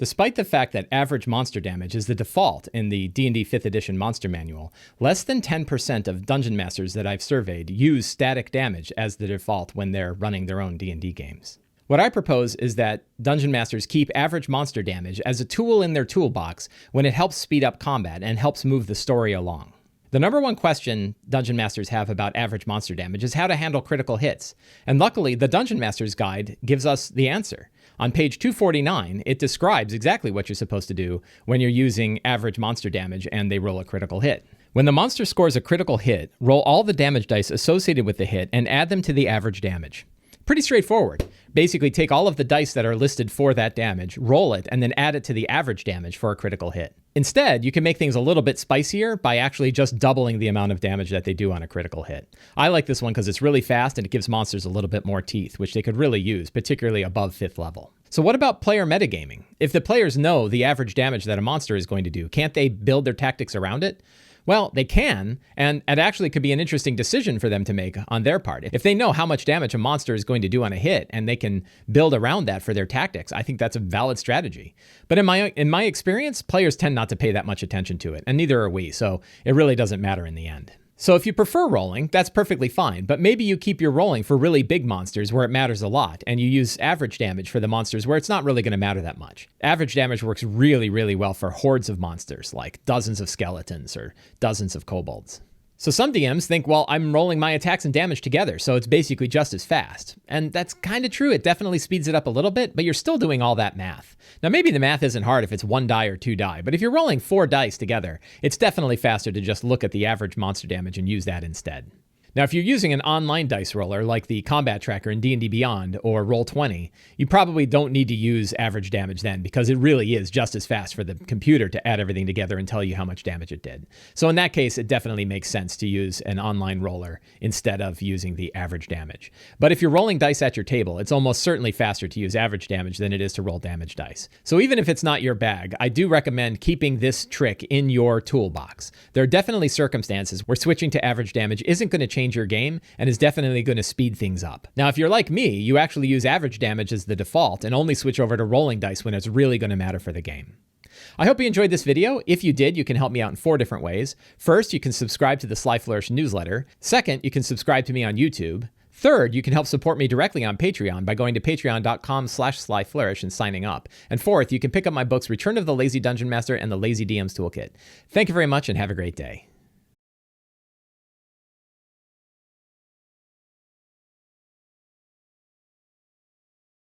Despite the fact that average monster damage is the default in the D&D 5th edition monster manual, less than 10% of dungeon masters that I've surveyed use static damage as the default when they're running their own D&D games. What I propose is that dungeon masters keep average monster damage as a tool in their toolbox when it helps speed up combat and helps move the story along. The number one question dungeon masters have about average monster damage is how to handle critical hits. And luckily, the Dungeon Master's Guide gives us the answer. On page 249, it describes exactly what you're supposed to do when you're using average monster damage and they roll a critical hit. When the monster scores a critical hit, roll all the damage dice associated with the hit and add them to the average damage. Pretty straightforward. Basically, take all of the dice that are listed for that damage, roll it, and then add it to the average damage for a critical hit. Instead, you can make things a little bit spicier by actually just doubling the amount of damage that they do on a critical hit. I like this one because it's really fast and it gives monsters a little bit more teeth, which they could really use, particularly above 5th level. So what about player metagaming? If the players know the average damage that a monster is going to do, can't they build their tactics around it? Well, they can, and it actually could be an interesting decision for them to make on their part. If they know how much damage a monster is going to do on a hit, and they can build around that for their tactics, I think that's a valid strategy. But in my experience, players tend not to pay that much attention to it, and neither are we, so it really doesn't matter in the end. So if you prefer rolling, that's perfectly fine, but maybe you keep your rolling for really big monsters where it matters a lot, and you use average damage for the monsters where it's not really going to matter that much. Average damage works really, really well for hordes of monsters, like dozens of skeletons or dozens of kobolds. So some DMs think, well, I'm rolling my attacks and damage together, so it's basically just as fast. And that's kind of true. It definitely speeds it up a little bit, but you're still doing all that math. Now, maybe the math isn't hard if it's 1 die or 2 die, but if you're rolling 4 dice together, it's definitely faster to just look at the average monster damage and use that instead. Now, if you're using an online dice roller like the Combat Tracker in D&D Beyond or Roll20, you probably don't need to use average damage then because it really is just as fast for the computer to add everything together and tell you how much damage it did. So in that case, it definitely makes sense to use an online roller instead of using the average damage. But if you're rolling dice at your table, it's almost certainly faster to use average damage than it is to roll damage dice. So even if it's not your bag, I do recommend keeping this trick in your toolbox. There are definitely circumstances where switching to average damage isn't going to change your game and is definitely going to speed things up. Now, if you're like me, you actually use average damage as the default and only switch over to rolling dice when it's really going to matter for the game. I hope you enjoyed this video. If you did, you can help me out in 4 different ways. First, you can subscribe to the Sly Flourish newsletter. Second, you can subscribe to me on YouTube. Third, you can help support me directly on Patreon by going to patreon.com/slyflourish and signing up. And fourth, you can pick up my books Return of the Lazy Dungeon Master and the Lazy DM's Toolkit. Thank you very much and have a great day.